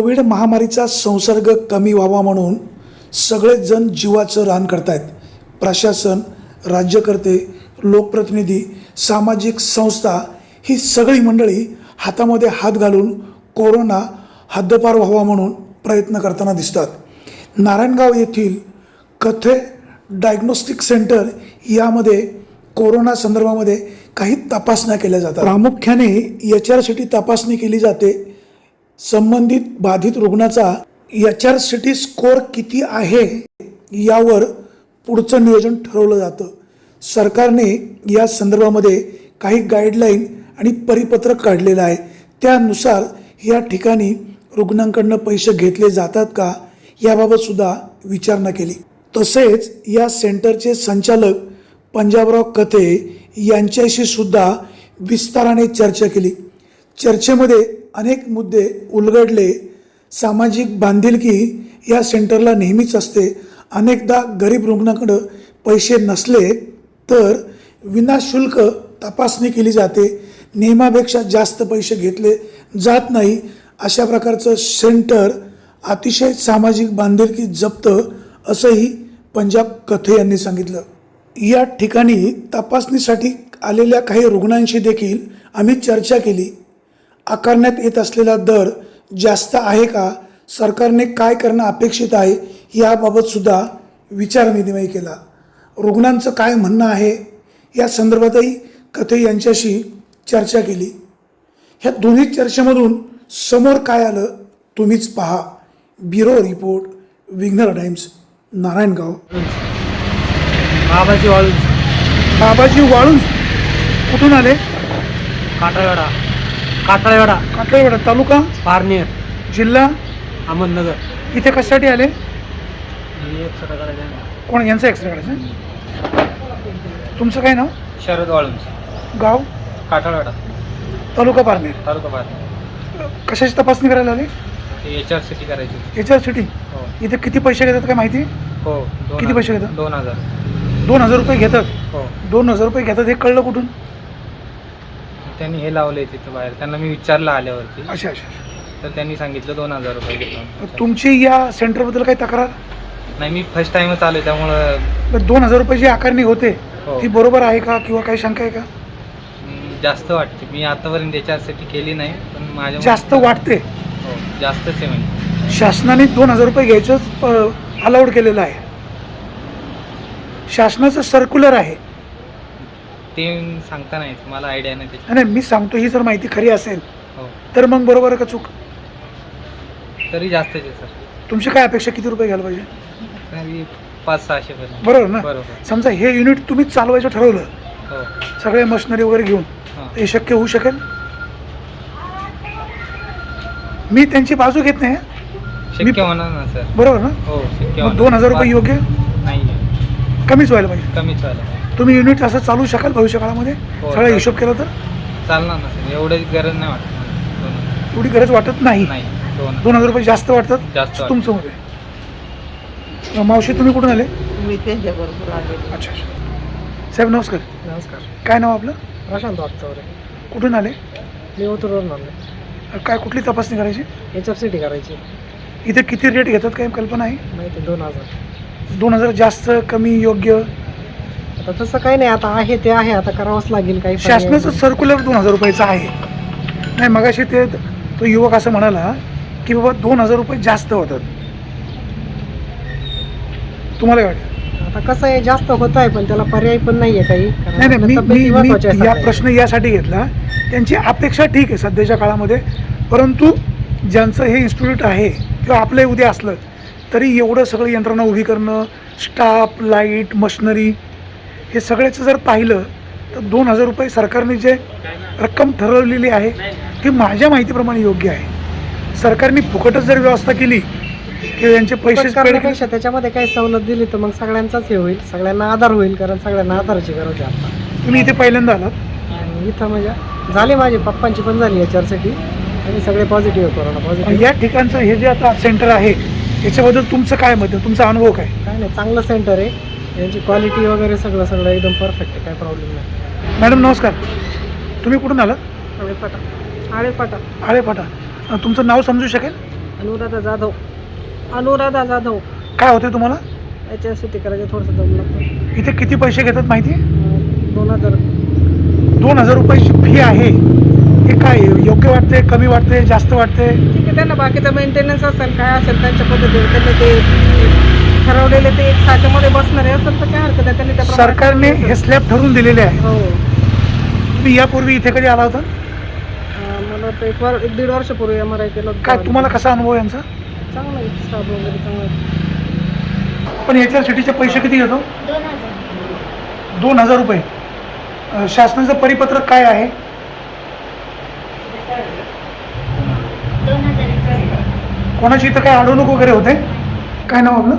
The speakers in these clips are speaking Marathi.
कोविड महामारीचा संसर्ग कमी व्हावा म्हणून सगळेच जण जीवाचं रान करतायत. प्रशासन, राज्यकर्ते, लोकप्रतिनिधी, सामाजिक संस्था ही सगळी मंडळी हातामध्ये हात घालून कोरोना हद्दपार व्हावा म्हणून प्रयत्न करताना दिसतात. नारायणगाव येथील कथे डायग्नोस्टिक सेंटर यामध्ये कोरोना संदर्भामध्ये काही तपासण्या केल्या जातात. प्रामुख्याने HRCT तपासणी केली जाते. संबंधित बाधित रुग्णाचा HRCT स्कोअर किती आहे यावर पुढचं नियोजन ठरवलं जातं. सरकारने या संदर्भामध्ये काही गाईडलाईन आणि परिपत्रक काढलेलं आहे. त्यानुसार या ठिकाणी रुग्णांकडनं पैसे घेतले जातात का याबाबत सुद्धा विचारणा केली. तसेच या सेंटरचे संचालक पंजाबराव कथे यांच्याशी सुद्धा विस्ताराने चर्चा केली. चर्चेमध्ये अनेक मुद्दे उलगडले. सामाजिक बांधिलकी या सेंटरला नेहमीच असते. अनेकदा गरीब रुग्णाकडं पैसे नसले तर विनाशुल्क तपासणी केली जाते. नियमापेक्षा जास्त पैसे घेतले जात नाही. अशा प्रकारचं सेंटर अतिशय सामाजिक बांधिलकी जपतं असंही पंजाब कथे यांनी सांगितलं. या ठिकाणी तपासणीसाठी आलेल्या काही रुग्णांशी देखील आम्ही चर्चा केली. आकारण्यात येत असलेला दर जास्त आहे का, सरकारने काय करणं अपेक्षित आहे याबाबत सुद्धा विचारविनिमय केला. रुग्णांचं काय म्हणणं आहे या संदर्भातही कथे यांच्याशी चर्चा केली. ह्या दोन्ही चर्चेमधून समोर काय आलं तुम्हीच पहा. Bureau report, Vighnar Times, Narayangaon. Babaji Walunj. Babaji Walunj कुठून आले? काटाळवेढा. काटाळवेढा. काटाळवेढा तालुका पारनेर, जिल्हा अहमदनगर. इथे कशासाठी आले? एक्सरे करायचं. कोण यांचा एक्सरे काढायचा? तुमचं काय नाव? शरद वाळूंज. गाव? काटाळवेढा, तालुका पारनेर. तालुका पारनेर. कशाची तपासणी करायला आले? HRCT करायची. HRCT. हो इथे किती पैसे घेतात काय माहिती? हो. किती पैसे घेतात? 2000. 2000 रुपये घेतात. हो. 2000 रुपये घेतात हे कळलं कुठून? त्यांनी हे लावलंय तिथं बाहेर. त्यांना मी विचारलं आल्यावरती, अच्छा अच्छा. तर त्यांनी सांगितलं 2000 रुपये घेतो. तुमची या सेंटरबद्दल काही तक्रार? नाही, मी फर्स्ट टाइमच आलोय त्यामुळं. 2000 रुपये जी आकारणी होते हो. ती बरोबर आहे का किंवा काही शंका आहे का? जास्त वाटते. मी आतापर्यंत HRCT केली नाही, पण माझ्या जास्त वाटते. हो, जास्तच आहे म्हणजे. शासनाने 2000 रुपये घ्यायचं अलाउड केलेलं आहे. शासनाचं सर्क्युलर आहे. ते सांगता नाही, मला आयडिया नाही त्याची. नाही, मी सांगतो ही जर माहिती खरी असेल हो, तर मग बरोबर आहे का चूक? तरी जास्तच आहे सर. तुमची काय अपेक्षा, किती रुपये घ्यायला पाहिजे? तरी 500-600 पर्यंत. बरोबर ना? बरोबर. समजा हे युनिट तुम्हीच चालवायचं ठरवलं, हो. सगळे मशिनरी वगैरे घेऊन, हां. हे शक्य होऊ शकेल? मी त्यांची बाजू घेत नाही. शक्य होणार ना सर. बरोबर ना? हो, शक्य मग होणार. 2000 रुपये योग्य नाही, कमीच व्हायला पाहिजे. कमीच व्हायला. तुम्ही युनिट असं चालू शकाल भविष्य काळामध्ये? हो, सगळा हिशोब केला तर चालणार ना सर. एवढी गरज नाही वाटत मला. एवढी गरज वाटत नाही. नाही, 2000 रुपये जास्त वाटतात जास्त वाटतं. तुमचं मध्ये. मावशी तुम्ही कुठून आले? मी त्यांच्याबरोबर आले. अच्छा अच्छा. साहेब नमस्कार. नमस्कार. काय नाव आपलं? प्रशांत वागचौरे. कुठून आले? मी उतरवरून आलो. काय कुठली तपासणी करायची? HRCT करायची. इथे किती रेट घेतात काही कल्पना आहे? माहिती 2000. 2000 जास्त कमी योग्य? आता तसं काही नाही, आता आहे ते आहे, आता करावंच लागेल. काही शासनाचं सर्क्युलर 2000 रुपयाचं आहे. नाही, मगाशी ते तो युवक असं म्हणाला की बाबा 2000 रुपये जास्त होतात. तुम्हाला काय वाटतं? आता कसं आहे, जास्त होत आहे, पण त्याला पर्याय पण नाही आहे काही. नाही नाही, मी या प्रश्न यासाठी घेतला, त्यांची अपेक्षा ठीक आहे सध्याच्या काळामध्ये, परंतु ज्यांचं हे इन्स्टिट्यूट आहे किंवा आपलं उद्या असलं तरी एवढं सगळं यंत्रणा उभी करणं, स्टाफ, लाईट, मशिनरी हे सगळ्याचं जर पाहिलं तर 2000 रुपये सरकारने जे रक्कम ठरवलेली आहे ती माझ्या माहितीप्रमाणे योग्य आहे. सरकारने फुकटच जर व्यवस्था केली की यांचे पैसे करण्यापेक्षा त्याच्यामध्ये काही सवलत दिली तर मग सगळ्यांचाच हे होईल, सगळ्यांना आधार होईल. कारण सगळ्यांना आधाराची गरज आहे आता. तुम्ही इथे पहिल्यांदा आलात? इथं म्हणजे झाली, माझी पप्पांची पण झाली HRCT आणि सगळे पॉझिटिव्ह, कोरोना पॉझिटिव्ह. या ठिकाणचं हे जे आता सेंटर आहे याच्याबद्दल तुमचं काय मत आहे, तुमचा अनुभव काय? काय नाही, चांगलं सेंटर आहे. यांची क्वालिटी वगैरे सगळं एकदम परफेक्ट आहे, काय प्रॉब्लेम नाही. मॅडम नमस्कार. तुम्ही कुठून आलात? आळेपाटा. आळेपाटा. तुमचं नाव समजू शकेल? अनुराधा जाधव काय होते तुम्हाला? याच्यासाठी करायचं थोडंसं दम लागतं. इथे किती पैसे घेतात माहिती आहे? 2000. 2000 रुपयाची फी आहे. हे काय योग्य वाटते, कमी वाटते, जास्त वाटते? ठीक आहे, त्यांना बाकीचा मेंटेनन्स असेल काय असेल त्यांच्या पद्धतीने त्यांनी ते ठरवलेले ते 1 तासामध्ये बसणारे असेल तर काय हरकत आहे, त्यांनी त्याप्रमाणे सरकारने हे स्लॅब ठरवून दिलेले आहे. हो. तुम्ही यापूर्वी इथे कधी आला होता? मला वाटतं 1-1.5 वर्षापूर्वी MRI केलं होतं. काय तुम्हाला कसा अनुभव आहे यांचा? चांगलं आहे, स्टाफ वगैरे चांगला आहे. पण याच्या सिटीचे पैसे किती घेतो? 2000 रुपये. शासनाचं परिपत्रक काय आहे? कोणाची इथं काय अडवणूक वगैरे होते? काय नाव आपलं?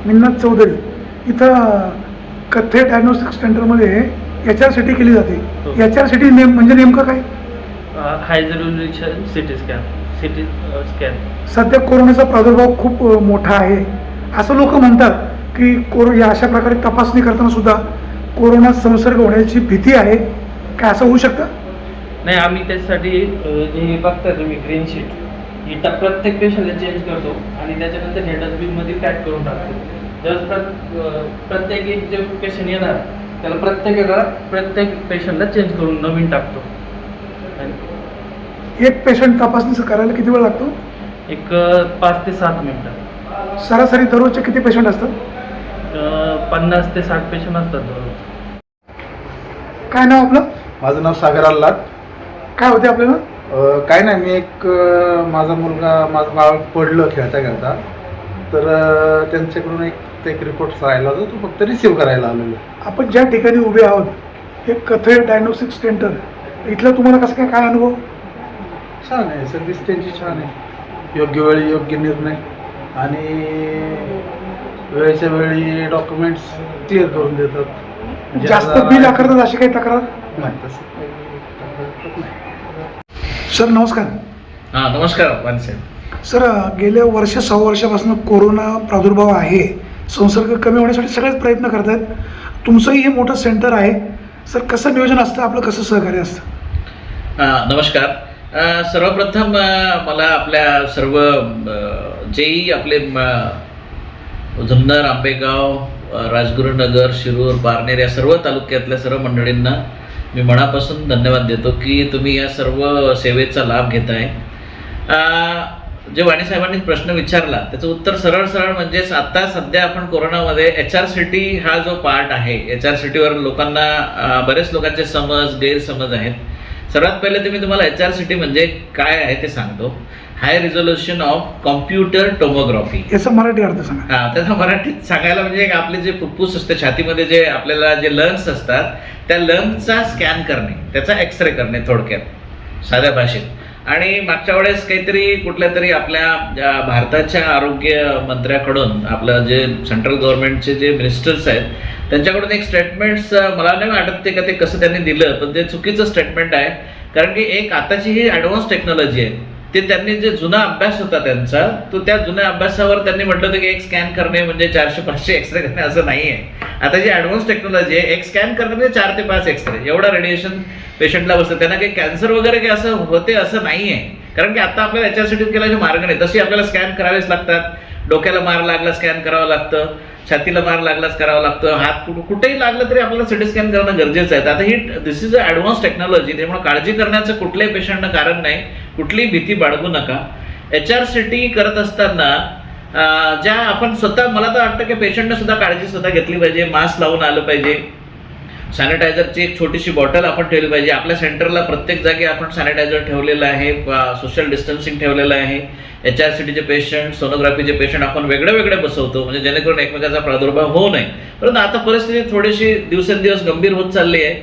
मिन्नाथ चौधरी. इथं कथ्थे डायग्नोस्टिक सेंटरमध्ये HR-सिटी केली जाते. HR-सिटी म्हणजे नेमकं काय? हाय रेझोल्यूशन सिटी स्कॅन. सध्या कोरोनाचा प्रादुर्भाव खूप मोठा आहे असं लोक म्हणतात की या अशा प्रकारे तपासणी करताना सुद्धा कोरोना संसर्ग होण्याची भीती आहे. काय असं होऊ शकतं? नाही, आम्ही त्याच्यासाठी जे बघता तुम्ही ग्रीन शीट ही प्रत्येक पेशंटला चेंज करतो आणि त्याच्यानंतर हे डस्टबिनमध्ये पॅक करून टाकतो. जर प्रत्येक एक जे पेशंट येणार त्याला प्रत्येक पेशंटला चेंज करून नवीन टाकतो. एक पेशंट तपासणी करायला किती वेळ लागतो? एक 5 ते 7 मिनिटं. सरासरी दररोजचे किती पेशंट असतात? 50 ते 60 पेशंट असतात दररोज. काय नाव आपलं? माझं नाव सागर आल्लाद. काय होते आपल्याला? काय नाही, मी माझं बाळ पडलं खेळता खेळता, तर त्यांच्याकडून एक रिपोर्ट राहिला होता, तो फक्त रिसीव्ह करायला आलेलो. आपण ज्या ठिकाणी उभे आहोत हे कथे डायग्नोस्टिक सेंटर, इथलं तुम्हाला कसं काय अनुभव? छान आहे, सर्व्हिस त्यांची छान आहे. योग्य वेळी योग्य निर्णय आणि वेळेच्या वेळी डॉक्युमेंट्स क्लिअर करून देतात. जास्त बिल आकारतात अशी काही तक्रार नाही, तसं काही तक्रार नाही. सर नमस्कार. हां, नमस्कार पानसाहेब. सर गेल्या 1-6 वर्षापासून कोरोना प्रादुर्भाव आहे, संसर्ग कमी होण्यासाठी सगळेच प्रयत्न करत आहेत. तुमचंही हे मोठं सेंटर आहे. सर कसं नियोजन असतं आपलं, कसं सहकार्य असतं? नमस्कार. सर्वप्रथम मला आपल्या सर्व जेही आपले जुन्नर, आंबेगाव, राजगुरुनगर, शिरूर, पारनेर या सर्व तालुक्यातल्या सर्व मंडळींना मी मनापासून धन्यवाद देतो की तुम्ही या सर्व सेवेचा लाभ घेताय. जे वाणी साहेबांनी प्रश्न विचारला त्याचं उत्तर सरळ म्हणजेच आता सध्या आपण कोरोनामध्ये HR-सिटी हा जो पार्ट आहे, HR-सिटीवर लोकांना बरेच लोकांचे गैरसमज आहेत. सर्वात पहिले मी तुम्हाला HR-सिटी म्हणजे काय आहे ते सांगतो. High resolution of computer tomography. याचा मराठी अर्थ सांगा. हां, त्याचा मराठीत सांगायला म्हणजे आपले जे फुफ्फुस असते छातीमध्ये जे आपल्याला जे लंग्स असतात त्या लंग्सचा स्कॅन करणे, त्याचा एक्सरे करणे थोडक्यात साध्या भाषेत. आणि मागच्या वेळेस काहीतरी कुठल्या तरी आपल्या भारताच्या आरोग्य मंत्र्याकडून आपलं जे सेंट्रल गव्हर्नमेंटचे जे मिनिस्टर्स आहेत त्यांच्याकडून एक स्टेटमेंट्स मला नाही वाटत ते का ते कसं त्यांनी दिलं, पण ते चुकीचं स्टेटमेंट आहे. कारण की एक आताची ही ॲडव्हान्स टेक्नॉलॉजी आहे, ते त्यांनी जे जुना अभ्यास होता त्यांचा, तो त्या जुन्या अभ्यासावर त्यांनी म्हटलं होतं की एक स्कॅन करणे म्हणजे 400-500 एक्सरे करणे असं नाही आहे. आता जी ॲडव्हान्स टेक्नॉलॉजी आहे, एक स्कॅन करणे म्हणजे 4 ते 5 एक्सरे एवढा रेडिएशन पेशंटला बसतं. त्यांना काही कॅन्सर वगैरे काही असं होते असं नाही आहे. कारण की आता आपल्याला HR-सिटी केल्याचे मार्ग नाही, तशी आपल्याला स्कॅन करावेच लागतात. डोक्याला मार लागला स्कॅन करावं लागतं, छातीला मार लागलाच करावं लागतं, हात कुठेही लागलं तरी आपल्याला सिटी स्कॅन करणं गरजेचं आहे. आता दिस इज अ ॲडव्हान्स टेक्नॉलॉजी, त्यामुळे काळजी करण्याचं कुठल्याही पेशंटनं कारण नाही, कुठलीही भीती बाळगू नका. HR-सिटी करत असताना ज्या आपण स्वतः, मला तर वाटतं की पेशंटने सुद्धा काळजी स्वतः घेतली पाहिजे. मास्क लावून आलं पाहिजे, सॅनिटायझरची एक छोटीशी बॉटल आपण ठेवली पाहिजे. आपल्या सेंटरला प्रत्येक जागी आपण सॅनिटायझर ठेवलेलं आहे, सोशल डिस्टन्सिंग ठेवलेलं आहे. HR-सिटीचे पेशंट, सोनोग्राफीचे पेशंट आपण वेगळे बसवतो म्हणजे जेणेकरून एकमेकाचा प्रादुर्भाव होऊ नये. परंतु आता परिस्थिती थोडीशी दिवसेंदिवस गंभीर होत चालली आहे.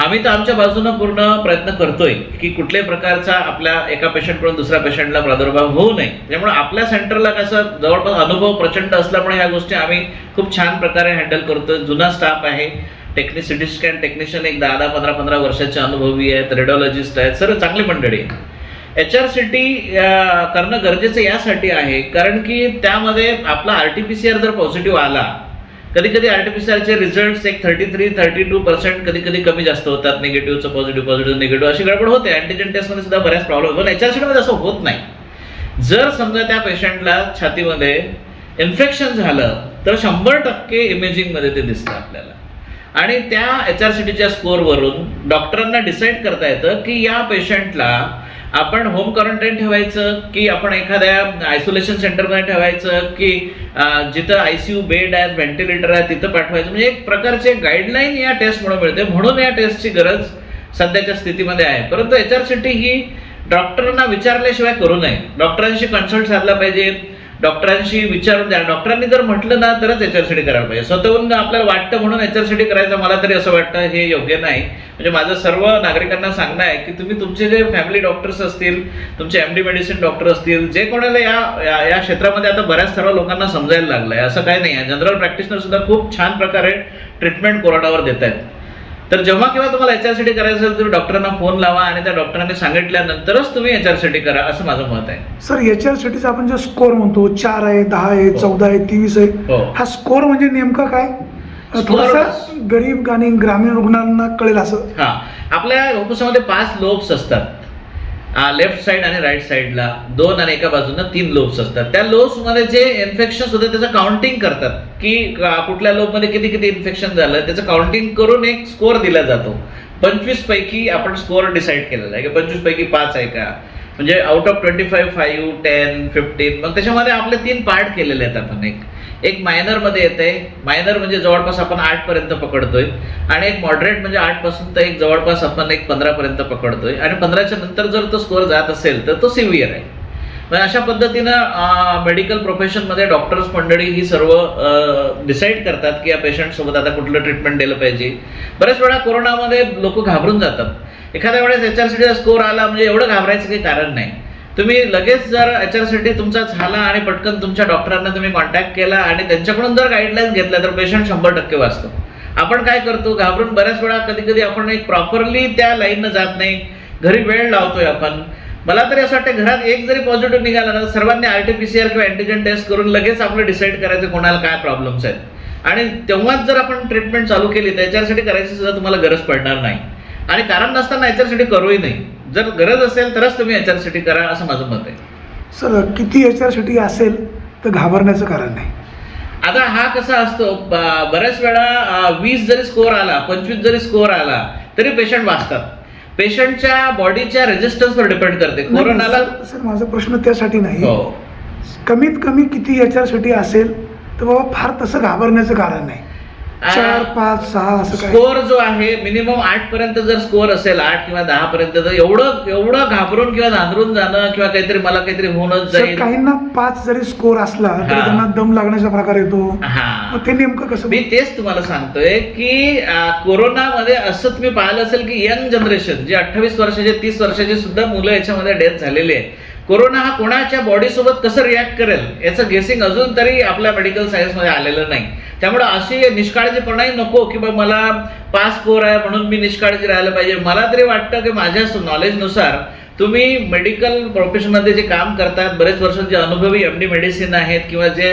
आम्ही तर आमच्या बाजूनं पूर्ण प्रयत्न करतोय की कुठल्याही प्रकारचा आपल्या एका पेशंटकडून दुसऱ्या पेशंटला प्रादुर्भाव होऊ नये. त्यामुळे आपल्या सेंटरला कसं जवळपास अनुभव प्रचंड असल्यामुळे ह्या गोष्टी आम्ही खूप छान प्रकारे हँडल करतोय. जुना स्टाफ आहे, सिटी स्कॅन टेक्निशियन एक 10-15 वर्षाचे अनुभवी आहेत, रेडिओलॉजिस्ट आहेत, सर्व चांगली मंडळी आहे. HR-सिटी करणं गरजेचं यासाठी आहे कारण की त्यामध्ये आपला RT-PCR जर पॉझिटिव्ह आला, कधी RT-PCRचे रिझल्ट एक 33-32% कधी कमी जास्त होतात. निगेटिव्हचं पॉझिटिव्ह निगेटिव्ह अशी गडबड होते. अँटीजन टेस्टमध्ये सुद्धा बऱ्याच प्रॉब्लेम, पण HR-सिटीमध्ये असं होत नाही. जर समजा त्या पेशंटला छातीमध्ये इन्फेक्शन झालं तर 100% इमेजिंगमध्ये ते दिसतं आपल्याला. आणि त्या HRCTच्या स्कोअरवरून डॉक्टरांना डिसाईड करता येतं की या पेशंटला आपण होम क्वारंटाईन ठेवायचं की आपण एखाद्या आयसोलेशन सेंटरमध्ये ठेवायचं की जिथं ICU बेड आहेत, व्हेंटिलेटर आहे तिथं पाठवायचं. म्हणजे एक प्रकारचे गाईडलाईन या टेस्टमुळे मिळते. म्हणून या टेस्टची गरज सध्याच्या स्थितीमध्ये आहे. परंतु HRCT ही डॉक्टरांना विचारल्याशिवाय करू नये. डॉक्टरांशी कन्सल्ट साधला पाहिजे, डॉक्टरांशी विचारून द्या. डॉक्टरांनी जर म्हटलं ना तरच HRCT करायला पाहिजे. स्वतःहून आपल्याला वाटतं म्हणून HRCT करायचं मला तरी असं वाटतं हे योग्य नाही. म्हणजे माझं सर्व नागरिकांना सांगणं आहे की तुम्ही तुमचे जे फॅमिली डॉक्टर्स असतील, तुमचे MD मेडिसिन डॉक्टर असतील, जे कोणाला या क्षेत्रामध्ये आता बऱ्याच सर्व लोकांना समजायला लागलंय, असं काही नाही आहे. जनरल प्रॅक्टिशनर सुद्धा खूप छान प्रकारे ट्रीटमेंट कोरोनावर देत आहेत. तर जेव्हा केव्हा तुम्हाला HRCT करायचं असेल तुम्ही डॉक्टरांना फोन लावा आणि त्या डॉक्टरांनी सांगितल्यानंतरच तुम्ही HRCT करा, असं माझं मत आहे. सर HRCTचा आपण जो स्कोअर म्हणतो 4 आहे, 10 आहे, 14 आहे, 23 आहे, हो. हा स्कोअर म्हणजे नेमका काय? थोडासा गरीब आणि ग्रामीण रुग्णांना कळेल असं. हा, आपल्या फुफ्फुसामध्ये 5 लोब्स असतात. लेफ्ट साइड आणि राईट साइडला 2 आणि एका बाजूला 3 लोब्स असतात. त्या लोब्स मध्ये जे इन्फेक्शन होतं त्याचं काउंटिंग करतात की कुठल्या लोब मध्ये किती किती इन्फेक्शन झालं त्याचं काउंटिंग करून एक स्कोअर दिला जातो. 25 पैकी आपण स्कोअर डिसाईड केलेला आहे की 25 पैकी 5 आहे का, म्हणजे आउट ऑफ 25 5 10 15. मग त्याच्यामध्ये आपले 3 पार्ट केलेले आहेत आपण. एक मायनर मध्ये येते. मायनर म्हणजे जवळपास आपण 8 पर्यंत पकडतोय आणि एक मॉडरेट म्हणजे 8 पासून तर एक जवळपास आपण एक 15 पर्यंत पकडतोय आणि 15च्या नंतर जर तो स्कोअर जात असेल तर तो सिव्हिअर आहे. म्हणजे अशा पद्धतीनं मेडिकल प्रोफेशनमध्ये डॉक्टर्स मंडळी ही सर्व डिसाईड करतात की या पेशंट सोबत आता कुठलं ट्रीटमेंट दिलं पाहिजे. बऱ्याच वेळा कोरोनामध्ये लोक घाबरून जातात. एखाद्या वेळेस HRCTचा स्कोअर आला म्हणजे एवढं घाबरायचं काही कारण नाही. तुम्ही लगेच जर HRCT तुमचा झाला आणि पटकन तुमच्या डॉक्टरांना तुम्ही कॉन्टॅक्ट केला आणि त्यांच्याकडून जर गाईडलाईन्स घेतल्या तर पेशंट 100% वाचतो. आपण काय करतो, घाबरून बऱ्याच वेळा कधी कधी आपण एक प्रॉपरली त्या लाईननं जात नाही, घरी वेळ लावतोय आपण. मला तरी असं वाटतं घरात एक जरी पॉझिटिव्ह निघाला ना सर्वांनी RT-PCR किंवा अँटीजन टेस्ट करून लगेच आपलं डिसाईड करायचं कोणाला काय प्रॉब्लेम्स आहेत. आणि तेव्हाच जर आपण ट्रीटमेंट चालू केली तर HRCT करायची सुद्धा तुम्हाला गरज पडणार नाही. आणि कारण नसताना HRCT करूही नाही. जर गरज असेल तरच तुम्ही HRCT करा, असं माझं मत आहे. सर किती HRCT असेल तर घाबरण्याचं कारण नाही. आता हा कसा असतो, बऱ्याच वेळा 20 जरी स्कोअर आला, 25 जरी स्कोअर आला तरी पेशंट वाचतात. पेशंटच्या बॉडीच्या रेजिस्टन्सवर डिपेंड करते. कोरोनाला सर माझा प्रश्न त्यासाठी नाही, हो, कमीत कमी किती HRCT असेल तर बाबा फार तसं घाबरण्याचं कारण नाही. 4 5 6 असं काय स्कोअर जो आहे मिनिमम 8 पर्यंत जर स्कोअर असेल, 8 किंवा 10 पर्यंत, तर एवढं घाबरून किंवा नांदरून जाणं किंवा काहीतरी मला काहीतरी होऊनच सर, जाईल. काहींना 5 जरी स्कोअर असला तरी हा. त्यांना दम लागण्याचा प्रकार येतो. हा, मग ते नेमकं कसं? मी तेच तुम्हाला सांगतोय की कोरोनामध्ये असं तुम्ही पाहिलं असेल की यंग जनरेशन जे 28 वर्षाचे 30 वर्षाचे सुद्धा मुलं याच्यामध्ये डेथ झालेली आहे. कोरोना हा कोणाच्या बॉडी सोबत कसं रिॲक्ट करेल याचं गेसिंग अजून तरी आपल्या मेडिकल सायन्समध्ये आलेलं नाही. त्यामुळे अशी निष्काळजीपणाही नको की बाबा मला 5 स्कोअर आहे म्हणून मी निष्काळजी राहायला पाहिजे. मला तरी वाटतं की माझ्या नॉलेजनुसार तुम्ही मेडिकल प्रोफेशनमध्ये जे काम करतात, बरेच वर्ष जे अनुभवी MD मेडिसिन आहेत किंवा जे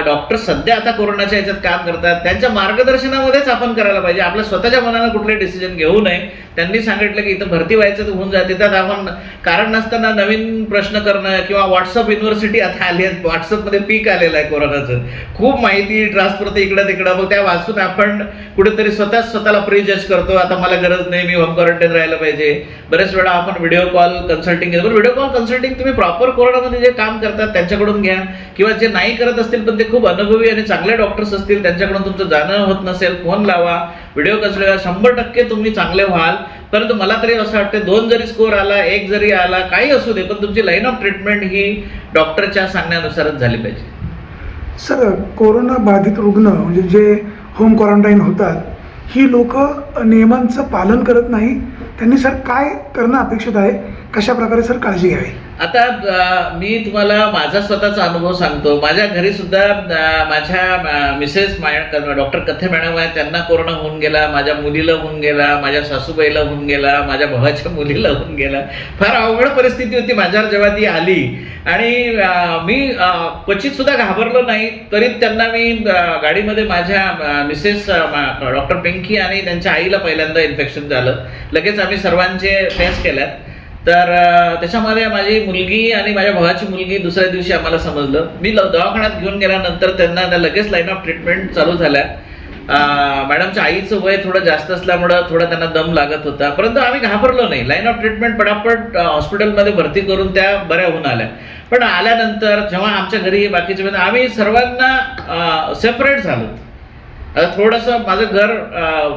डॉक्टर सध्या आता कोरोनाच्या याच्यात काम करतात त्यांच्या मार्गदर्शनामध्येच आपण करायला पाहिजे. आपल्या स्वतःच्या मनानं कुठले डिसिजन घेऊ नये. त्यांनी सांगितलं की इथं भरती व्हायचं तर होऊन जाते, त्यात आपण कारण नसताना नवीन प्रश्न करणं किंवा व्हॉट्सअप युनिव्हर्सिटी आता आली आहे, व्हॉट्सअपमध्ये पीक आलेलं आहे कोरोनाचं, खूप माहिती ट्रान्सफर ते इकडं तिकडं, मग त्या वाचून आपण कुठेतरी स्वतःला प्रीजज करतो, आता मला गरज नाही, मी होम क्वारंटाईन राहायला पाहिजे. बरेच वेळा आपण व्हिडिओ कॉल कन्सल्टिंग घेतो. व्हिडिओ कॉल कन्सल्टिंग तुम्ही प्रॉपर कोरोनामध्ये जे काम करतात त्यांच्याकडून घ्या किंवा जे नाही करत असतील पण ते खूप अनुभवी आणि चांगले डॉक्टर्स असतील त्यांच्याकडून तुमचं जाणं होत नसेल, फोन लावा, व्हिडिओ कन्सल्ट. 100% तुम्ही चांगले व्हाल. परंतु मला तरी असं वाटतं 2 जरी स्कोअर आला, 1 जरी आला, काही असू दे, पण तुमची लाईन ऑफ ट्रीटमेंट ही डॉक्टरच्या सांगण्यानुसारच झाली पाहिजे. सर कोरोना बाधित रुग्ण म्हणजे जे होम क्वारंटाईन होतात ही लोक नियमांचं पालन करत नाही, त्यांनी सर काय करणं अपेक्षित आहे, कशा प्रकारे सर काळजी घ्यावी? आता मी तुम्हाला माझा स्वतःचा अनुभव सांगतो. माझ्या घरी सुद्धा माझ्या मिसेस डॉक्टर कथे मॅडम आहेत, त्यांना कोरोना होऊन गेला, माझ्या मुलीला होऊन गेला, माझ्या सासूबाईला होऊन गेला, माझ्या भावाच्या मुलीला होऊन गेला. फार अवघड परिस्थिती होती माझ्यावर जेव्हा ती आली आणि मी क्वचित सुद्धा घाबरलो नाही. तरी त्यांना मी गाडीमध्ये माझ्या मिसेस डॉक्टर पिंकी आणि त्यांच्या आईला पहिल्यांदा इन्फेक्शन झालं. लगेच आम्ही सर्वांचे टेस्ट केल्यात. तर त्याच्यामध्ये माझी मुलगी आणि माझ्या भावाची मुलगी दुसऱ्या दिवशी आम्हाला समजलं. मी दवाखान्यात घेऊन गेल्यानंतर त्यांना लगेच लाईन ऑफ ट्रीटमेंट चालू झाल्या. मॅडमच्या आईचं वय थोडं जास्त असल्यामुळं थोडा त्यांना दम लागत होता, परंतु आम्ही घाबरलो नाही. लाईन ऑफ ट्रीटमेंट पटापट हॉस्पिटलमध्ये भरती करून त्या बऱ्या होऊन आल्या. पण आल्यानंतर जेव्हा आमच्या घरी बाकीचे आम्ही सर्वांना सेपरेट झालो. आता थोडंसं माझं घर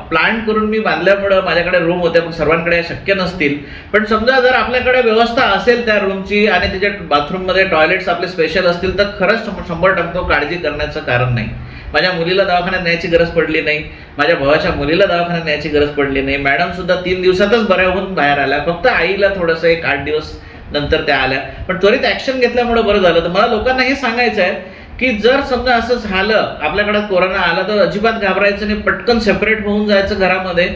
प्लॅन करून मी बांधल्यामुळं माझ्याकडे रूम होत्या, पण सर्वांकडे शक्य नसतील. पण समजा जर आपल्याकडे व्यवस्था असेल त्या रूमची आणि त्याच्या बाथरूममध्ये टॉयलेट्स आपले स्पेशल असतील तर खरंच 100% काळजी करण्याचं कारण नाही. माझ्या मुलीला दवाखान्यात न्यायची गरज पडली नाही, माझ्या भावाच्या मुलीला दवाखान्यात न्यायची गरज पडली नाही. मॅडम सुद्धा 3 दिवसातच बऱ्या होऊन बाहेर आल्या. फक्त आईला थोडंसं 1-8 दिवस नंतर त्या आल्या. पण त्वरित ऍक्शन घेतल्यामुळे बरं झालं. तर मला लोकांना हे सांगायचं आहे की जर समजा असं झालं, आपल्याकडे कोरोना आला, तर अजिबात घाबरायचं नाही. पटकन सेपरेट होऊन जायचं घरामध्ये.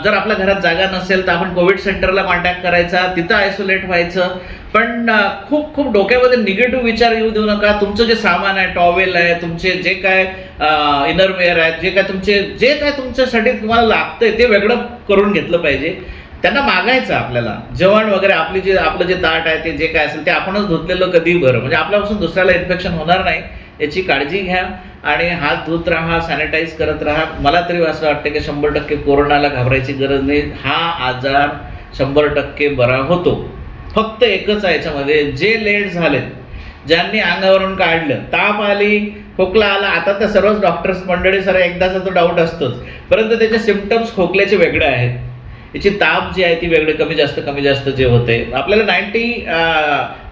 जर आपल्या घरात जागा नसेल तर आपण कोविड सेंटरला कॉन्टॅक्ट करायचा, तिथं आयसोलेट व्हायचं. पण खूप खूप डोक्यामध्ये निगेटिव्ह विचार येऊ देऊ नका. तुमचं जे सामान आहे, टॉवेल आहे, तुमचे जे काय इनरवेअर आहेत, जे काय तुमच्यासाठी तुम्हाला लागतंय ते वेगळं करून घेतलं पाहिजे. त्यांना मागायचं आपल्याला जेवण वगैरे, आपलं जे ताट आहे ते जे काय असेल ते आपणच धुतलेलं कधी बरं, म्हणजे आपल्यापासून दुसऱ्याला इन्फेक्शन होणार नाही याची काळजी घ्या. आणि हात धुत राहा, सॅनिटाईज करत राहा. मला तरी असं वाटतं की 100% कोरोनाला घाबरायची गरज नाही. हा आजार 100% बरा होतो. फक्त एकच आहे याच्यामध्ये, जे लेट झालेत, ज्यांनी अंगावरून काढलं, ताप आली, खोकला आला, आता तर सर्वच डॉक्टर्स मंडळी सर एकदाचा तो डाऊट असतोच, परंतु त्याचे सिम्पटम्स खोकल्याचे वेगळे आहेत, याची ताप जी आहे ती वेगळी कमी जास्त जे होते. आपल्याला 90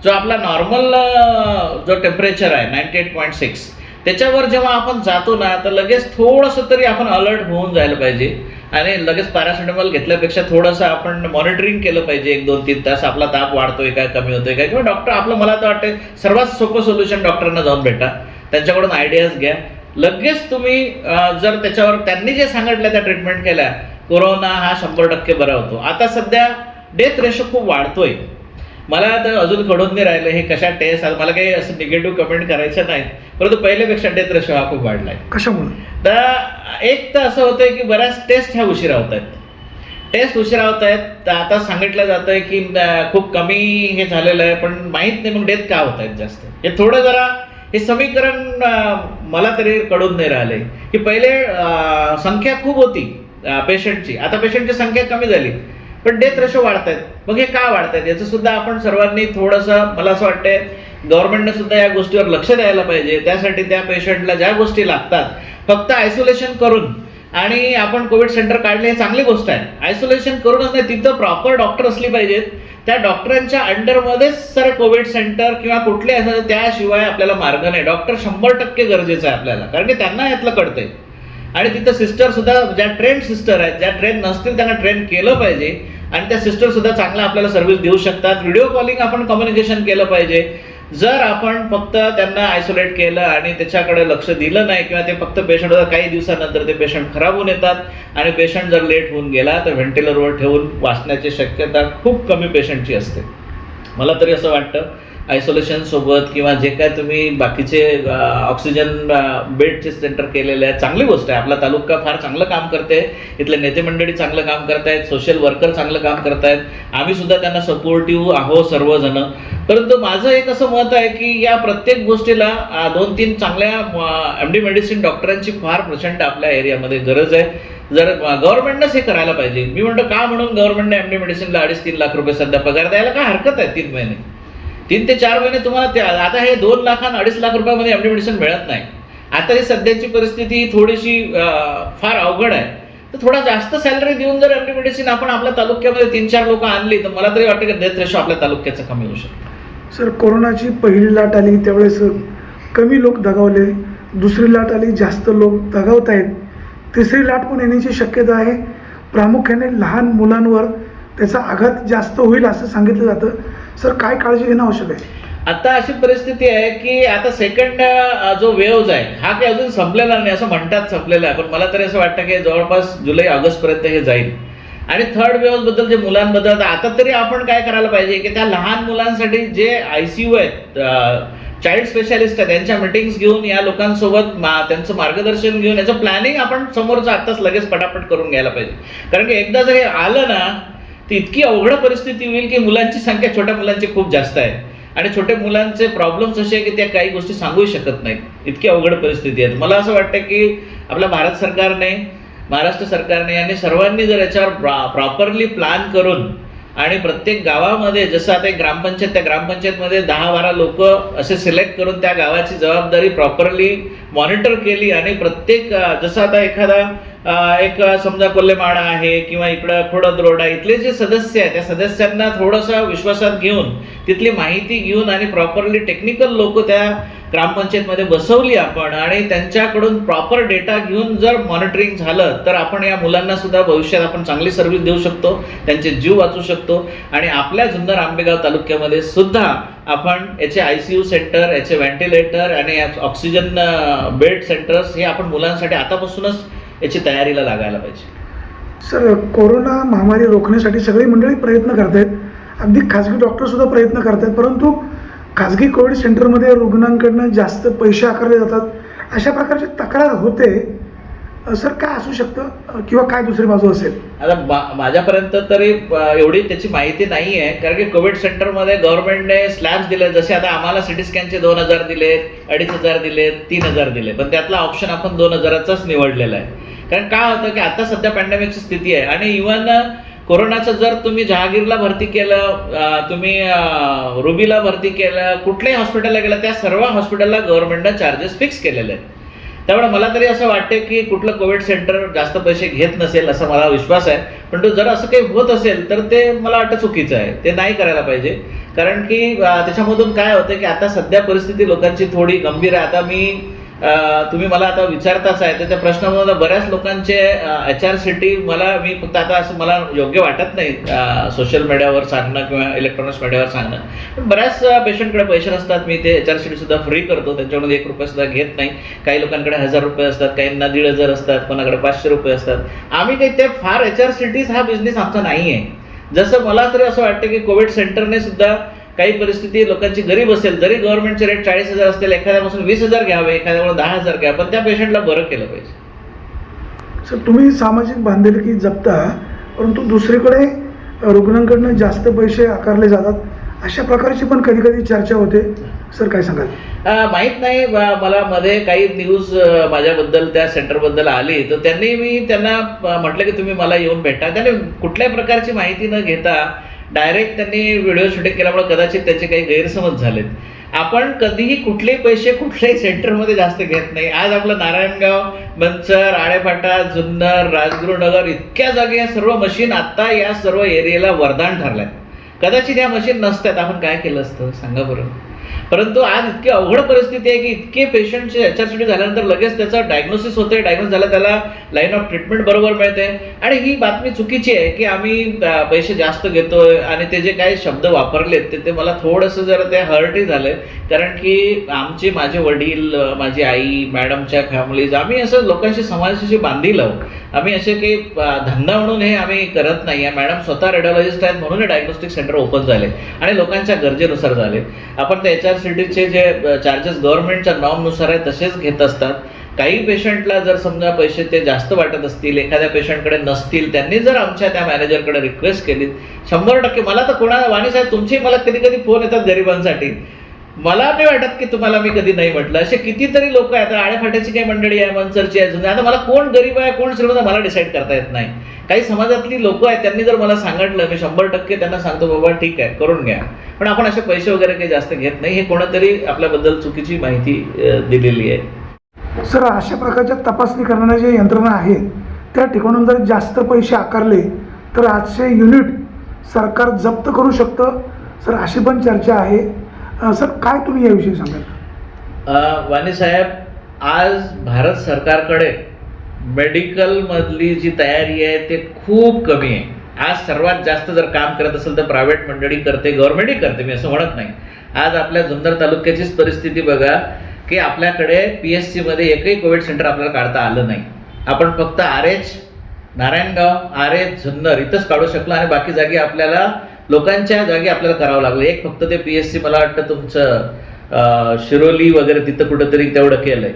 जो आपला नॉर्मल जो टेम्परेचर आहे 98.6 त्याच्यावर जेव्हा आपण जातो ना, तर लगेच थोडंसं तरी आपण अलर्ट होऊन जायला पाहिजे. आणि लगेच पॅरासिटामॉल घेतल्यापेक्षा थोडंसं आपण मॉनिटरिंग केलं पाहिजे. 1-2-3 तास आपला ताप वाढतोय काय, कमी होतोय काय, किंवा डॉक्टर आपलं, मला तर वाटतं सर्वात सोपं सोल्युशन डॉक्टरांना जाऊन भेटा, त्यांच्याकडून आयडियाज घ्या. लगेच तुम्ही जर त्याच्यावर त्यांनी जे सांगितलं त्या ट्रीटमेंट केल्या, कोरोना हा 100% बरा होतो. आता सध्या डेथ रेशो खूप वाढतोय. मला तर अजून कळून नाही राहिलं हे कशा टेस्ट, मला काही असं निगेटिव्ह कमेंट करायचं नाही, परंतु पहिल्यापेक्षा डेथ रेशो हा खूप वाढलाय. कशामुळे? तर एक तर असं होतंय की बऱ्याच टेस्ट ह्या उशिरा होत आहेत. तर आता सांगितलं जात आहे की खूप कमी हे झालेलं आहे, पण माहीत नाही मग डेथ का होत आहेत जास्त. हे थोडं जरा हे समीकरण मला तरी कळून नाही राहिले की पहिले संख्या खूप होती पेशंटची, आता पेशंटची संख्या कमी झाली, पण डेथ रेशो वाढतायत. मग हे का वाढतायत याचं सुद्धा आपण सर्वांनी थोडंसं, मला असं वाटतंय गव्हर्नमेंटने सुद्धा या गोष्टीवर लक्ष द्यायला पाहिजे. त्यासाठी त्या पेशंटला ज्या गोष्टी लागतात फक्त आयसोलेशन करून, आणि आपण कोविड सेंटर काढले हे चांगली गोष्ट आहे. आयसोलेशन करूनच नाही, तिथं प्रॉपर डॉक्टर असली पाहिजेत. त्या डॉक्टरांच्या अंडरमध्येच सर कोविड सेंटर किंवा कुठले असं, त्याशिवाय आपल्याला मार्ग नाही. डॉक्टर 100% गरजेचं आहे आपल्याला, कारण की त्यांना यातलं कळतंय. आणि तिथं सिस्टर सुद्धा, ज्या ट्रेन सिस्टर आहेत, ज्या ट्रेन नसतील त्यांना ट्रेन केलं पाहिजे, आणि त्या सिस्टर सुद्धा चांगला आपल्याला सर्व्हिस देऊ शकतात. व्हिडिओ कॉलिंग आपण कम्युनिकेशन केलं पाहिजे. जर आपण फक्त त्यांना आयसोलेट केलं आणि त्याच्याकडे लक्ष दिलं नाही, किंवा ते फक्त पेशंट काही दिवसानंतर ते पेशंट खराब होऊन येतात, आणि पेशंट जर लेट होऊन गेला तर व्हेंटिलेटरवर ठेवून वाचण्याची शक्यता खूप कमी पेशंटची असते. मला तरी असं वाटतं आयसोलेशन सोबत किंवा जे काय तुम्ही बाकीचे ऑक्सिजन बेडचे सेंटर केलेले आहेत, चांगली गोष्ट आहे. आपला तालुका फार चांगलं काम करते, इथले नेते मंडळी चांगलं काम करतायत, सोशल वर्कर चांगलं काम करतायत, आम्ही सुद्धा त्यांना सपोर्टिव्ह आहोत सर्वजण. परंतु माझं एक असं मत आहे की या प्रत्येक गोष्टीला 2-3 चांगल्या MD मेडिसिन डॉक्टरांची फार प्रचंड आपल्या एरियामध्ये गरज आहे. जर गव्हर्नमेंटनंच हे करायला पाहिजे. मी म्हणतो का म्हणून गव्हर्नमेंटने MD मेडिसिनला 2.5-3 लाख रुपये सध्या पगार द्यायला काय हरकत आहे? 3 महिने, 3 ते 4 महिने तुम्हाला आता हे 2 लाख आणि 2.5 लाख रुपयामध्ये MD मेडिसिन मिळत नाही. आता ही सध्याची परिस्थिती थोडीशी फार अवघड आहे. तर थोडा जास्त सॅलरी देऊन जर MD मेडिसिन आपण आपल्या तालुक्यामध्ये 3-4 लोक आणली, तर मला तरी वाटतं की डेथ रेशो आपल्या तालुक्याचा कमी होऊ शकतो. सर, कोरोनाची पहिली लाट आली त्यावेळेस कमी लोक दगावले, दुसरी लाट आली जास्त लोक दगावत आहेत, तिसरी लाट पण येण्याची शक्यता आहे. प्रामुख्याने लहान मुलांवर त्याचा आघात जास्त होईल असं सांगितलं जातं. सर, काय काळजी घेणं आवश्यक आहे? आता अशी परिस्थिती आहे की आता सेकंड जो वेव्ह आहे हा काही अजून संपलेला नाही, असं म्हणतात संपलेला आहे, पण मला तरी असं वाटतं की जवळपास जुलै-ऑगस्ट पर्यंत हे जाईल. आणि थर्ड वेव्ह बद्दल जे मुलांबद्दल आता तरी आपण काय करायला पाहिजे की त्या लहान मुलांसाठी जे ICU आहेत, चाइल्ड स्पेशालिस्ट आहेत, त्यांच्या मीटिंग्स घेऊन या लोकांसोबत त्यांचं मार्गदर्शन घेऊन याचं प्लॅनिंग आपण समोरचं आत्ताच लगेच पटापट करून घ्यायला पाहिजे. कारण की एकदा जर हे आलं ना ती इतकी अवघड परिस्थिती होईल की मुलांची संख्या छोट्या मुलांची खूप जास्त आहे आणि छोट्या मुलांचे प्रॉब्लेम्स असे आहे की त्या काही गोष्टी सांगूही शकत नाहीत, इतकी अवघड परिस्थिती आहे. मला असं वाटतं की आपल्या भारत सरकारने, महाराष्ट्र सरकारने यांनी सर्वांनी जर याच्यावर प्रॉपरली प्लॅन करून आणि प्रत्येक गावामध्ये जसं आता एक ग्रामपंचायत, त्या ग्रामपंचायतमध्ये 10-12 लोक असे सिलेक्ट करून त्या गावाची जबाबदारी प्रॉपरली मॉनिटर केली आणि प्रत्येक जसं आता एखादा एक समजा कोल्हेमाळा आहे किंवा इकडं खोडद रोड आहे, इथले जे सदस्य आहेत त्या सदस्यांना थोडंसं विश्वासात घेऊन तिथली माहिती घेऊन आणि प्रॉपरली टेक्निकल लोक त्या ग्रामपंचायतमध्ये बसवली आपण आणि त्यांच्याकडून प्रॉपर डेटा घेऊन जर मॉनिटरिंग झालं तर आपण या मुलांना सुद्धा भविष्यात आपण चांगली सर्व्हिस देऊ शकतो, त्यांचे जीव वाचू शकतो आणि आपल्या जुन्नर आंबेगाव तालुक्यामध्ये सुद्धा आपण याचे ICU सेंटर, याचे व्हेंटिलेटर आणि ऑक्सिजन बेड सेंटर्स हे आपण मुलांसाठी आतापासूनच याची तयारीला लागायला पाहिजे. सर, कोरोना महामारी रोखण्यासाठी सगळी मंडळी प्रयत्न करत आहेत, अगदी खाजगी डॉक्टरसुद्धा प्रयत्न करत आहेत, परंतु खाजगी कोविड सेंटरमध्ये रुग्णांकडनं जास्त पैसे आकारले जातात, अशा प्रकारची तक्रार होते. सर, काय असू शकतं किंवा काय दुसरी बाजू असेल? आता माझ्यापर्यंत तरी एवढी त्याची माहिती नाही आहे, कारण की कोविड सेंटरमध्ये गव्हर्नमेंटने स्लॅब्स दिले, जसे आता आम्हाला सिटी स्कॅनचे 2,000 दिलेत, 2,500 दिलेत, 3,000 दिले, पण त्यातला ऑप्शन आपण 2,000चाच निवडलेला आहे. कारण काय होतं की आता सध्या पॅन्डेमिकची स्थिती आहे आणि इव्हन कोरोनाचं जर तुम्ही जहागीरला भरती केलं, तुम्ही रुबीला भरती केलं, कुठल्याही हॉस्पिटलला गेलं, त्या सर्व हॉस्पिटलला गव्हर्नमेंटनं चार्जेस फिक्स केलेले आहेत. त्यामुळे मला तरी असं वाटते की कुठलं कोविड सेंटर जास्त पैसे घेत नसेल असा मला विश्वास आहे. पण जर असं काही होत असेल तर ते मला वाटतं चुकीचं आहे, ते नाही करायला पाहिजे. कारण की त्याच्यामधून काय होतं की आता सध्या परिस्थिती लोकांची थोडी गंभीर आहे. आता तुम्ही मला आता विचारताच आहे तर त्या प्रश्नामध्ये बऱ्याच लोकांचे HRCT मी फक्त आता असं मला योग्य वाटत नाही सोशल मीडियावर सांगणं किंवा इलेक्ट्रॉनिक्स मीडियावर सांगणं, पण बऱ्याच पेशंटकडे पैसे नसतात. मी ते HRCT सुद्धा फ्री करतो, त्यांच्याकडून 1 रुपया सुद्धा घेत नाही. काही लोकांकडे 1,000 रुपये असतात, काहींना 1,500 असतात, कोणाकडे 500 रुपये असतात. आम्ही काही ते फार HRCTs हा बिझनेस आमचा नाही आहे. जसं मला तरी असं वाटतं की कोविड सेंटरने सुद्धा काही परिस्थिती लोकांची गरीब असेल, जरी गव्हर्नमेंटचे रेट 40,000 असतील, एखाद्यापासून 20,000 घ्यावे, एखाद्याकडून 10,000 घ्या, पण त्या पेशंटला बरं केलं पाहिजे. सर, तुम्ही सामाजिक बांधिलकी जपता, परंतु दुसरीकडे रुग्णांकडनं जास्त पैसे आकारले जातात, अशा प्रकारची पण कधी कधी चर्चा होते. सर, काय सांगाल? माहीत नाही, मला मध्ये काही न्यूज माझ्याबद्दल त्या सेंटरबद्दल आली तर मी त्यांना म्हटलं की तुम्ही मला येऊन भेटा. त्याने कुठल्याही प्रकारची माहिती न घेता डायरेक्ट त्यांनी व्हिडिओ शूटिंग केल्यामुळे कदाचित त्याचे काही गैरसमज झालेत. आपण कधीही कुठलेही पैसे कुठल्याही सेंटरमध्ये जास्त घेत नाही. आज आपलं नारायणगाव, मंचर, आळेफाटा, जुन्नर, राजगुरुनगर इतक्या जागी या सर्व मशीन आता या सर्व एरियाला वरदान ठरल्यात. कदाचित या मशीन नसतात, आपण काय केलं असतं सांगा बरं. परंतु आज इतकी अवघड परिस्थिती आहे की इतके पेशंटचे HRCT झाल्यानंतर लगेच त्याचं डायग्नोसिस होते, डायग्नोस झालं त्याला लाईन ऑफ ट्रीटमेंट बरोबर मिळते. आणि ही बातमी चुकीची आहे की आम्ही पैसे जास्त घेतोय आणि ते जे काही शब्द वापरलेत ते मला थोडंसं जरा ते हर्टही झालंय. कारण की माझे वडील, माझी आई, मॅडमच्या फॅमिलीज, आम्ही असं लोकांशी समाजाशी बांधील आहोत. आम्ही असे काही धंदा म्हणून हे आम्ही करत नाही. मॅडम स्वतः रेडिओलॉजिस्ट आहेत म्हणून हे डायग्नोस्टिक सेंटर ओपन झाले आणि लोकांच्या गरजेनुसार झाले. आपण त्या HRCTचे जे चार्जेस गव्हर्नमेंटच्या नॉर्मनुसार आहे तसेच घेत असतात. काही पेशंटला जर समजा पैसे ते जास्त वाटत असतील, एखाद्या पेशंटकडे नसतील, त्यांनी जर आमच्या त्या मॅनेजरकडे रिक्वेस्ट केली, 100% मला तर वाणी साहेब तुमचे मला कधी कधी फोन येतात गरिबांसाठी. मला नाही वाटत की तुम्हाला मी कधी नाही म्हटलं. असे कितीतरी लोक आहेत. आळेफाट्याची काही मंडळी आहे, मनसरची आहे. आता मला कोण गरीब आहे कोण श्रीमंत मला डिसाईड करता येत नाही. काही समाजातली लोक आहेत, त्यांनी जर मला सांगितलं मी 100% त्यांना सांगतो बाबा ठीक आहे करून घ्या. पण आपण असे पैसे वगैरे काही जास्त घेत नाही. हे कोणातरी आपल्याबद्दल चुकीची माहिती दिलेली आहे. सर, अशा प्रकारच्या तपासणी करणाऱ्या ज्या यंत्रणा आहे त्या ठिकाणून जर जास्त पैसे आकारले तर आजचे युनिट सरकार जप्त करू शकतं. सर, अशी पण चर्चा आहे. सर, काय तुम्ही याविषयी सांगाल? वाणी साहेब, आज भारत सरकारकडे मेडिकल मधली जी तयारी आहे ते खूप कमी आहे. आज सर्वात जास्त जर काम करत असेल तर प्रायव्हेट मंडळी करते, गव्हर्नमेंटही करते, मी असं म्हणत नाही. आज आपल्या जुन्नर तालुक्याचीच परिस्थिती बघा की आपल्याकडे PSC मध्ये एकही कोविड सेंटर आपल्याला काढता आलं नाही. आपण फक्त RH, नारायणगाव, RH, जुन्नर इथंच काढू शकलो आणि बाकी जागी आपल्याला लोकांच्या जागी आपल्याला करावं लागलं. एक फक्त ते PSC मला वाटतं तुमचं शिरोली वगैरे तिथं कुठंतरी तेवढं केलंय.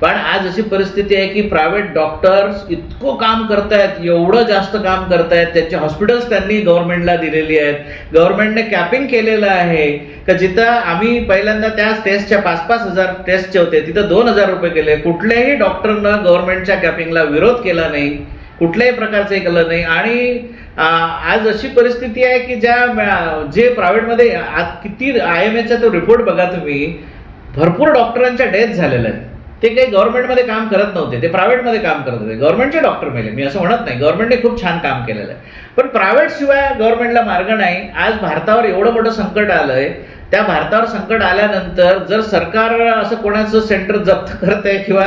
पण आज अशी परिस्थिती आहे की प्रायव्हेट डॉक्टर्स इतकं काम करतायत, एवढं जास्त काम करतायत, त्यांचे हॉस्पिटल्स त्यांनी गव्हर्नमेंटला दिलेली आहेत. गव्हर्नमेंटने कॅपिंग केलेलं आहे का जिथं आम्ही पहिल्यांदा त्या टेस्टच्या 5-5 हजार टेस्टचे होते तिथं 2,000 रुपये केले. कुठल्याही डॉक्टरनं गव्हर्नमेंटच्या कॅपिंगला विरोध केला नाही, कुठल्याही प्रकारचं हे केलं नाही. आणि आज अशी परिस्थिती आहे की जे प्रायव्हेटमध्ये किती IMAचा तो रिपोर्ट बघा तुम्ही, भरपूर डॉक्टरांच्या डेथ झालेल्या आहेत. ते काही गव्हर्नमेंटमध्ये काम करत नव्हते, ते प्रायव्हेटमध्ये काम करत होते. गव्हर्नमेंटचे डॉक्टर मेले, मी असं म्हणत नाही, गव्हर्नमेंटने खूप छान काम केलेलं आहे, पण प्रायव्हेट शिवाय गव्हर्नमेंटला मार्ग नाही. आज भारतावर एवढं मोठं संकट आलंय, त्या भारतावर संकट आल्यानंतर जर सरकार असं कोणाचं सेंटर जप्त करतंय किंवा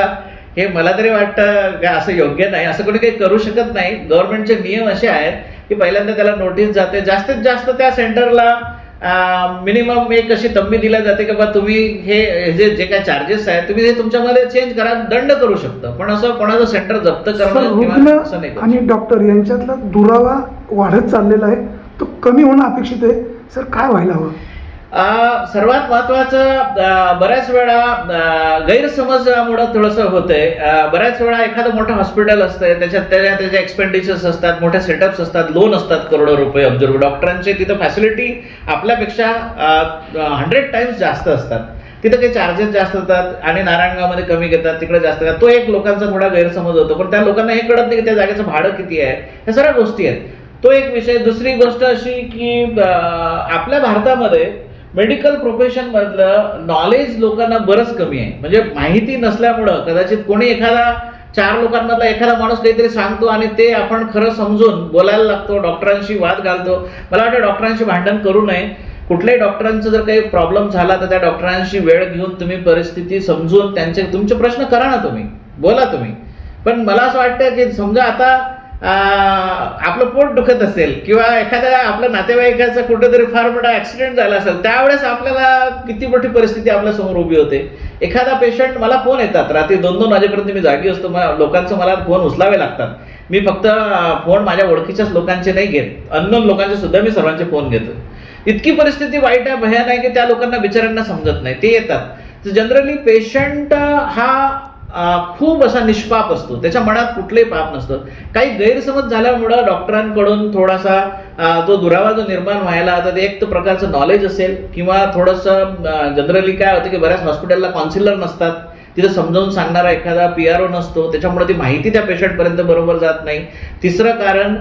हे मला तरी वाटतं असं योग्य नाही, असं कोणी काही करू शकत नाही. गव्हर्नमेंटचे नियम असे आहेत की पहिल्यांदा त्याला नोटीस जाते, जास्तीत जास्त त्या सेंटरला मिनिमम एक अशी तंबी दिल्या जाते की बा तुम्ही हे जे काय चार्जेस आहेत तुम्ही हे तुमच्यामध्ये चेंज करा, दंड करू शकता. पण असं कोणाचं सेंटर जप्त सर, करणं रुग्ण किंवा असं नाही करू आणि डॉक्टर यांच्यातला दुरावा वाढत चाललेला आहे, तो कमी होणं अपेक्षित आहे. सर, काय व्हायला हवं? सर्वात महत्वाचं बऱ्याच वेळा गैरसमजामुळे थोडंसं होतंय. बऱ्याच वेळा एखादं मोठं हॉस्पिटल असतंय, त्याच्या एक्सपेंडिचर्स असतात, मोठे सेटअप्स असतात, लोन असतात करोडो रुपये ऑब्झर्व डॉक्टरांचे. तिथं फॅसिलिटी आपल्यापेक्षा 100 टाइम्स जास्त असतात, तिथं काही चार्जेस जास्त असतात आणि नारायणगावमध्ये कमी घेतात, तिकडे जास्त घेतात. तो एक लोकांचा थोडा गैरसमज होतो, पण त्या लोकांना हे कळत नाही की त्या जागेचं भाडं किती आहे, ह्या सगळ्या गोष्टी आहेत. तो एक विषय. दुसरी गोष्ट अशी की आपल्या भारतामध्ये मेडिकल प्रोफेशन मधलं नॉलेज लोकांना बरंच कमी आहे. म्हणजे माहिती नसल्यामुळं कदाचित कोणी एखादा 4 लोकांमधला एखादा माणूस काहीतरी सांगतो आणि ते आपण खरं समजून बोलायला लागतो, डॉक्टरांशी वाद घालतो. मला वाटतं डॉक्टरांशी भांडण करू नये. कुठल्याही डॉक्टरांचं जर काही प्रॉब्लेम झाला तर त्या डॉक्टरांशी वेळ घेऊन तुम्ही परिस्थिती समजून तुमचे प्रश्न करा ना, तुम्ही बोला तुम्ही. पण मला असं वाटतं की समजा आता आपलं पोट दुखत असेल किंवा एखाद्या आपल्या नातेवाईकाचा कुठेतरी फार मोठा ऍक्सिडेंट झाला असेल, त्यावेळेस आपल्याला किती मोठी परिस्थिती आपल्या समोर उभी होते. एखादा पेशंट, मला फोन येतात रात्री 2-2 वाजेपर्यंत मी जागी असतो, लोकांचं मला फोन उचलावे लागतात. मी फक्त फोन माझ्या ओळखीच्याच लोकांचे नाही घेत, अननोन लोकांचे सुद्धा मी सर्वांचे फोन घेतो. इतकी परिस्थिती वाईट आहे, भयान आहे की त्या लोकांना बिचाऱ्यांना समजत नाही, ते येतात. जनरली पेशंट हा खूप असा निष्पाप असतो, त्याच्या मनात कुठलंही पाप नसतं. काही गैरसमज झाल्यामुळं डॉक्टरांकडून थोडासा तो दुरावा जो निर्माण व्हायला, आता ते एक तर प्रकारचं नॉलेज असेल किंवा थोडंसं जनरली काय होतं की बऱ्याच हॉस्पिटलला काउन्सिलर नसतात, तिथं समजावून सांगणारा एखादा PRO नसतो, त्याच्यामुळे ती माहिती त्या पेशंटपर्यंत बरोबर जात नाही. तिसरं कारण,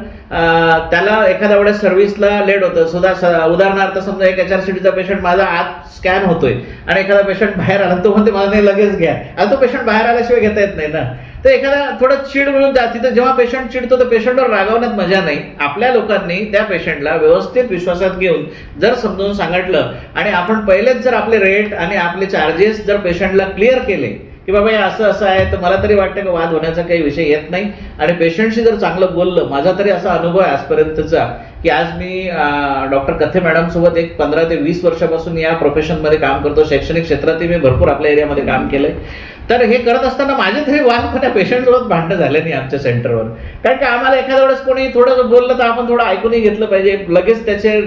त्याला एखाद्या वेळेस सर्व्हिसला लेट होतं. उदाहरणार्थ समजा एक HRCTचा पेशंट माझा आत स्कॅन होतोय आणि एखादा पेशंट बाहेर आला, तो म्हणते मला नाही लगेच घ्या. आता तो पेशंट बाहेर आल्याशिवाय घेता येत नाही ना. तर एखादा थोडं चिड मिळून तिथं जेव्हा पेशंट चिडतो तर पेशंटवर रागावण्यात मजा नाही. आपल्या लोकांनी त्या पेशंटला व्यवस्थित विश्वासात घेऊन जर समजून सांगितलं आणि आपण पहिलेच जर आपले रेट आणि आपले चार्जेस जर पेशंटला क्लिअर केले की बाबा हे असं असं आहे, तर मला तरी वाटतं की वाद होण्याचा काही विषय येत नाही. आणि पेशंटशी जर चांगलं बोललं, माझा तरी असा अनुभव आहे आजपर्यंतचा की आज मी डॉक्टर कथे मॅडम सोबत एक 15 ते 20 वर्षापासून या प्रोफेशनमध्ये काम करतो. शैक्षणिक क्षेत्रातही मी भरपूर आपल्या एरियामध्ये काम केलंय. तर हे करत असताना माझे तरी वाद कोणत्या पेशंटसोबत भांडणं झाले नाही आमच्या सेंटरवर. कारण की आम्हाला एखाद्या वेळेस कोणी थोडं बोललं तर आपण थोडं ऐकूनही घेतलं पाहिजे. लगेच त्याचे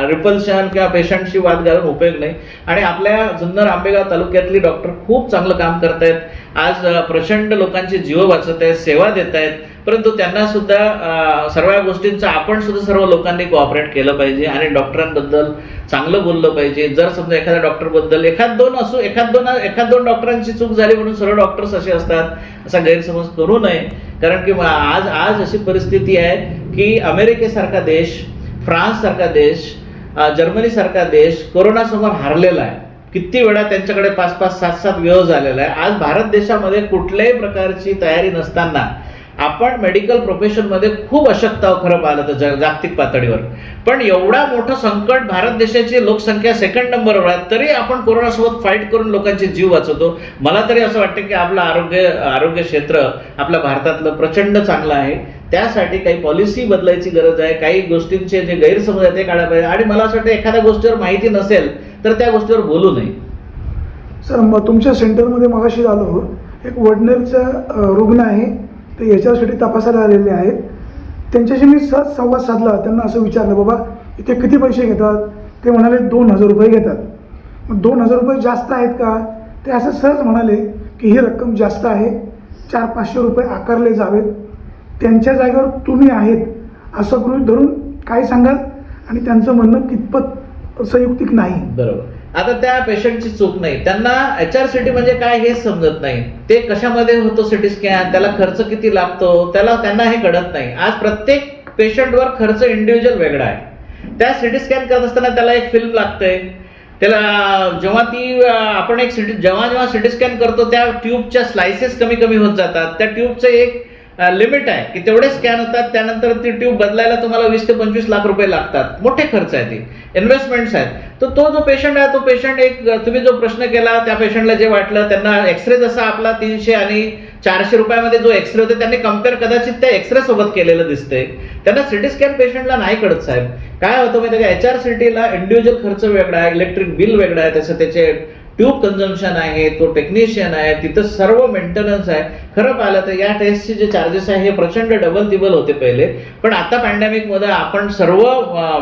रिपल्शन किंवा पेशंटशी वाद घालून उपयोग नाही. आणि आपल्या जुन्नर आंबेगाव तालुक्यातली डॉक्टर खूप चांगलं काम करतायत. आज प्रचंड लोकांचे जीव वाचत आहेत, सेवा देत आहेत. परंतु त्यांना सुद्धा सर्व गोष्टींचं आपण सुद्धा सर्व लोकांनी कोऑपरेट केलं पाहिजे आणि डॉक्टरांबद्दल चांगलं बोललं पाहिजे. जर समजा एखाद्या डॉक्टरबद्दल एखाद दोन डॉक्टरांची चूक झाली म्हणून सर्व डॉक्टर्स असे असतात, असा गैरसमज करू नये. कारण की आज अशी परिस्थिती आहे की अमेरिकेसारखा देश, फ्रान्स सारखा देश, जर्मनी सारखा देश कोरोनासमोर हारलेला आहे. किती वेळा त्यांच्याकडे 5-5, 7-7 वेव्ह झालेला आहे. आज भारत देशामध्ये कुठल्याही प्रकारची तयारी नसताना आपण मेडिकल प्रोफेशनमध्ये खूप अशक्ता खरं पाहिलं तर जागतिक पातळीवर. पण एवढा मोठं संकट, भारत देशाची लोकसंख्या 2nd नंबरवर आहे, तरी आपण कोरोनासोबत फाईट करून लोकांचे जीव वाचवतो. मला तरी असं वाटतं की आपलं आरोग्य क्षेत्र आपल्या भारतातलं प्रचंड चांगलं आहे. त्यासाठी काही पॉलिसी बदलायची गरज आहे. काही गोष्टींचे जे गैरसमज आहेत ते काढायला पाहिजे. आणि मला असं वाटतं एखाद्या गोष्टीवर माहिती नसेल तर त्या गोष्टीवर बोलू नये. सर, मग तुमच्या सेंटरमध्ये मगाशी आलो, एक वडनेरचा रुग्ण आहे, ते याच्यासाठी तपासायला आलेले आहेत. त्यांच्याशी मी सहज संवाद साधला. त्यांना असं विचारलं, बाबा इथे किती पैसे घेतात? ते म्हणाले 2,000 रुपये घेतात. मग 2,000 रुपये जास्त आहेत का? ते असं सहज म्हणाले. की ही रक्कम जास्त आहे, 400-500 रुपये आकारले जावेत, त्यांच्या जागेवर तुम्ही आहेत असं गृहीत धरून काय सांगाल आणि त्यांचं म्हणणं कितपत संयुक्तिक नाही? बरोबर. आता त्या पेशंटची चूक नाही, त्यांना HRCT म्हणजे काय हेच समजत नाही. ते कशामध्ये होतो सिटी स्कॅन, त्याला खर्च किती लागतो, त्यांना हे कळत नाही. आज प्रत्येक पेशंटवर खर्च इंडिव्हिज्युअल वेगळा आहे. त्या सिटी स्कॅन करत असताना त्याला एक फिल्म लागते, त्याला जेव्हा सिटी स्कॅन करतो त्या ट्यूबच्या स्लायसेस कमी कमी होत जातात. त्या ट्यूबचं एक लिमिट आहे की तेवढे स्कॅन होतात, त्यानंतर ती ट्यूब बदलायला तुम्हाला 20 ते 25 लाख रुपये लागतात. मोठे खर्च आहे, ती इन्व्हेस्टमेंट्स आहेत. तर तो जो पेशंट आहे, तो पेशंट एक तुम्ही जो प्रश्न केला त्या पेशंटला जे वाटलं, त्यांना एक्सरे जसा आपला 300 आणि 400 रुपयामध्ये जो एक्सरे होते त्यांनी कम्पेअर कदाचित त्या एक्सरे सोबत केलेलं दिसतंय. त्यांना सिटी स्कॅन पेशंटला नाही कळत साहेब. काय होतं माहिती आहे का, HRCTला इंडिव्हिज्युअल खर्च वेगळा आहे, इलेक्ट्रिक बिल वेगळा आहे, त्याचे ट्यूब कन्झम्पशन आहे, तो टेक्निशियन आहे, तिथं सर्व मेंटेनन्स आहे. खरं पाहिलं तर या टेस्टचे जे चार्जेस आहे हे प्रचंड डबल तिबल होते पहिले, पण आता पॅन्डेमिकमध्ये आपण सर्व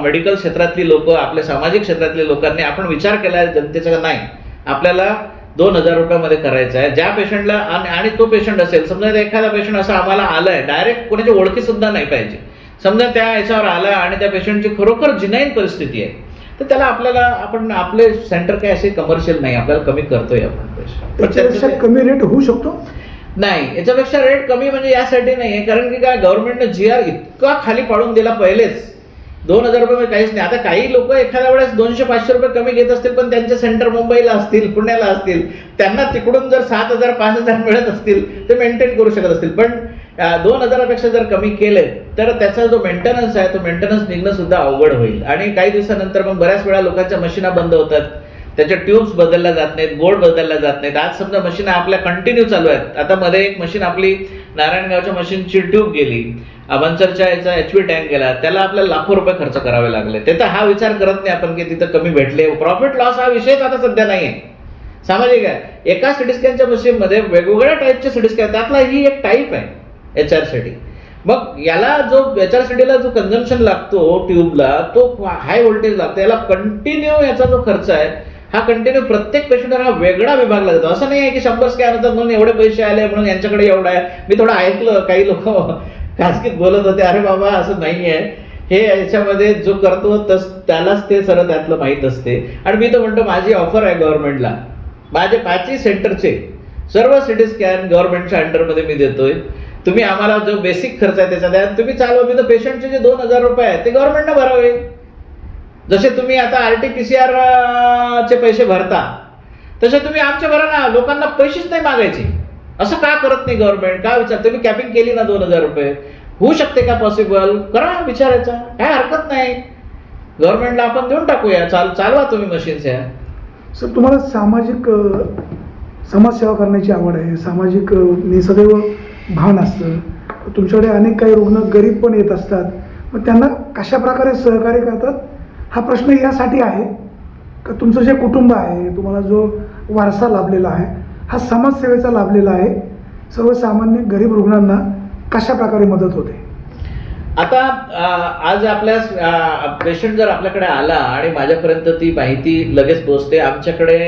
मेडिकल क्षेत्रातली लोक, आपल्या सामाजिक क्षेत्रातल्या लोकांनी आपण विचार केला जनतेचा, नाही आपल्याला 2000 रुपयामध्ये करायचं आहे. ज्या पेशंटला आणि तो पेशंट असेल, समजा एखादा पेशंट असा आम्हाला आलाय, डायरेक्ट कोणाची ओळखी सुद्धा नाही पाहिजे, समजा त्या याच्यावर आला आणि त्या पेशंटची खरोखर जिनाईन परिस्थिती आहे, तर त्याला आपण आपले सेंटर काय असे कमर्शियल नाही, आपल्याला कमी करतोय आपण पैसे. त्याच्यापेक्षा कमी रेट होऊ शकतो? नाही, याच्यापेक्षा रेट कमी म्हणजे यासाठी नाहीये, कारण की काय गव्हर्नमेंटने GR इतका खाली पाडून दिला पहिलेच. 2000 रुपये काहीच नाही. आता काही लोक एखाद्या वेळेस 200-500 रुपये कमी घेत असतील, पण त्यांचे सेंटर मुंबईला असतील, पुण्याला असतील, त्यांना तिकडून जर 7,000-5,000 मिळत असतील ते मेंटेन करू शकत असतील. पण 2000पेक्षा जर कमी केले तर त्याचा जो मेंटेनन्स आहे, तो मेंटेनन्स निघणं सुद्धा अवघड होईल. आणि काही दिवसानंतर मग बऱ्याच वेळा लोकांच्या मशीना बंद होतात, त्याच्या ट्यूब्स बदलल्या जात नाहीत, बोर्ड बदलल्या जात नाहीत. आज समजा मशीन आपल्या कंटिन्यू चालू आहेत. आता मध्ये एक मशीन आपली नारायणगावच्या मशीनची ट्यूब गेली, मंचरच्या याचा HP टँक गेला, त्याला आपल्याला लाखो रुपये खर्च करावे लागले. ते तर हा विचार करत नाही आपण की तिथं कमी भेटले. प्रॉफिट लॉस हा विषयच आता सध्या नाहीये. सामाजिक आहे, एका सिटी स्कॅनच्या मशीनमध्ये वेगवेगळ्या टाईपचे सिटी स्कॅन, त्यातला ही एक टाईप आहे HRCT. मग याला जो HRCTला जो कन्झम्पशन लागतो ट्यूबला, तो हाय व्होल्टेज लागतो. याला कंटिन्यू याचा जो खर्च आहे हा कंटिन्यू प्रत्येक पेशंटवर हा वेगळा विभागला जातो. असं नाही आहे की 100 स्कॅन होतात म्हणून एवढे पैसे आले म्हणून यांच्याकडे एवढा आहे. मी थोडं ऐकलं, काही लोक खासगीत बोलत होते, अरे बाबा असं नाही आहे, हे याच्यामध्ये जो करतो त्यालाच ते सर्व त्यातलं माहीत असते. आणि मी तर म्हणतो माझी ऑफर आहे गव्हर्नमेंटला, माझे 5 सेंटरचे सर्व सिटी स्कॅन गव्हर्नमेंटच्या अंडरमध्ये मी देतोय. तुम्ही आम्हाला जो बेसिक खर्च आहे त्याचा द्या, तुम्ही चालवा. मी तर पेशंटचे जे 2000 रुपये आहेत ते गव्हर्नमेंटनं भरावे. जसे तुम्ही आता RT-PCR चे पैसे भरता तसे तुम्ही आमचे भरा ना. लोकांना पैसेच नाही मागायचे. असं का करत नाही गव्हर्नमेंट? का विचार? तुम्ही कॅपिंग केली ना 2000 रुपये, होऊ शकते का पॉसिबल? करा विचारायचा, काय हरकत नाही. गव्हर्नमेंटला आपण देऊन टाकूया, चालवा तुम्ही मशीन्स या. सर, तुम्हाला सामाजिक समाजसेवा करण्याची आवड आहे, सामाजिक सदैव भान असतं. तुमच्याकडे अनेक काही रुग्ण गरीब पण येत असतात, मग त्यांना कशा प्रकारे सहकार्य करतात हा प्रश्न यासाठी आहे का तुमचं जे कुटुंब आहे, तुम्हाला जो वारसा लाभलेला आहे हा समाजसेवेचा लाभलेला आहे, सर्वसामान्य गरीब रुग्णांना कशा प्रकारे मदत होते? आता आज आपल्या पेशंट जर आपल्याकडे आला आणि माझ्यापर्यंत ती माहिती लगेच पोहोचते. आमच्याकडे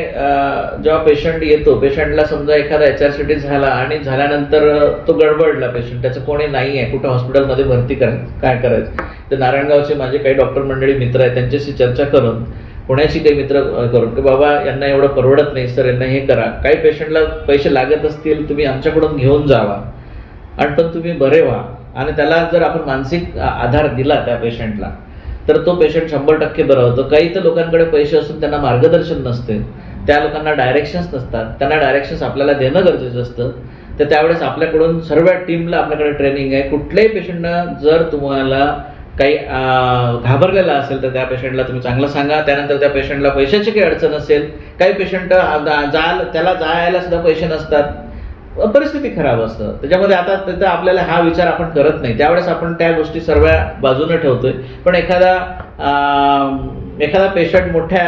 जेव्हा पेशंट येतो, पेशंटला समजा एखादा HRCT झाला आणि झाल्यानंतर तो गडबडला पेशंट, त्याचं कोणी नाही आहे, कुठं हॉस्पिटलमध्ये भरती काय करायचं, तर नारायणगावचे माझे काही डॉक्टर मंडळी मित्र आहेत, त्यांच्याशी चर्चा करून, पुण्याची काही मित्र करून की बाबा यांना एवढं परवडत नाही सर, यांना हे करा. काही पेशंटला पैसे लागत असतील तुम्ही आमच्याकडून घेऊन जावा आणि पण तुम्ही बरे व्हा. आणि त्याला जर आपण मानसिक आधार दिला त्या पेशंटला तर तो पेशंट 100% बरा होतो. काही तर लोकांकडे पैसे असून त्यांना मार्गदर्शन नसते, त्या लोकांना डायरेक्शन्स नसतात, त्यांना डायरेक्शन्स आपल्याला देणं गरजेचं असतं. तर त्यावेळेस आपल्याकडून सर्व टीमला आपल्याकडे ट्रेनिंग आहे. कुठल्याही पेशंटनं जर तुम्हाला काही घाबरलेला असेल तर त्या पेशंटला तुम्ही चांगलं सांगा. त्यानंतर त्या पेशंटला पैशाची काही अडचण असेल, काही पेशंट त्याला जायला सुद्धा पैसे नसतात, परिस्थिती खराब असतं, त्याच्यामध्ये आता तिथं आपल्याला हा विचार आपण करत नाही. त्यावेळेस आपण त्या गोष्टी सर्व बाजूने ठेवतोय. पण एखादा पेशंट मोठ्या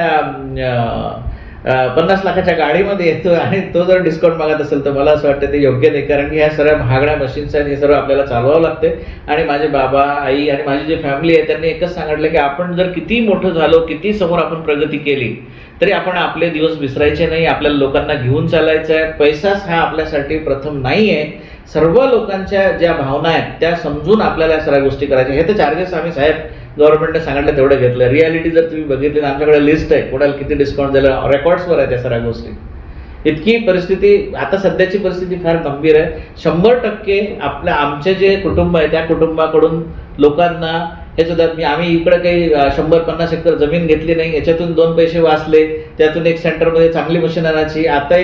50 लाखाच्या गाडीमध्ये येतो आणि तो जर डिस्काउंट मागत असेल तर मला असं वाटतं ते योग्य नाही, कारण की ह्या सर्व महागड्या मशीन्स आहेत, हे सर्व आपल्याला चालवावं लागते. आणि माझे बाबा, आई आणि माझी जी फॅमिली आहे त्यांनी एकच सांगितलं की आपण जर किती मोठं झालो, किती समोर आपण प्रगती केली, तरी आपण आपले दिवस विसरायचे नाही. आपल्याला लोकांना घेऊन चालायचं आहे. पैसाच हा आपल्यासाठी प्रथम नाही आहे. सर्व लोकांच्या ज्या भावना आहेत त्या समजून आपल्याला या सगळ्या गोष्टी करायच्या. हे तर चार्जेस आम्ही साहेब गव्हर्नमेंटने सांगितलं तेवढं घेतलं. रियालिटी जर तुम्ही बघितली तर आमच्याकडे लिस्ट आहे, कोणाला किती डिस्काउंट दिलं, रेकॉर्ड्सवर आहे त्या सगळ्या गोष्टी. इतकी परिस्थिती, आता सध्याची परिस्थिती फार गंभीर आहे. 100% आमचे जे कुटुंब आहे त्या कुटुंबाकडून लोकांना हे सुद्धा आम्ही इकडे काही 100-50 एकर जमीन घेतली नाही, याच्यातून 2 पैसे वाचले, त्यातून एक सेंटरमध्ये चांगली मशीन आणायची. आता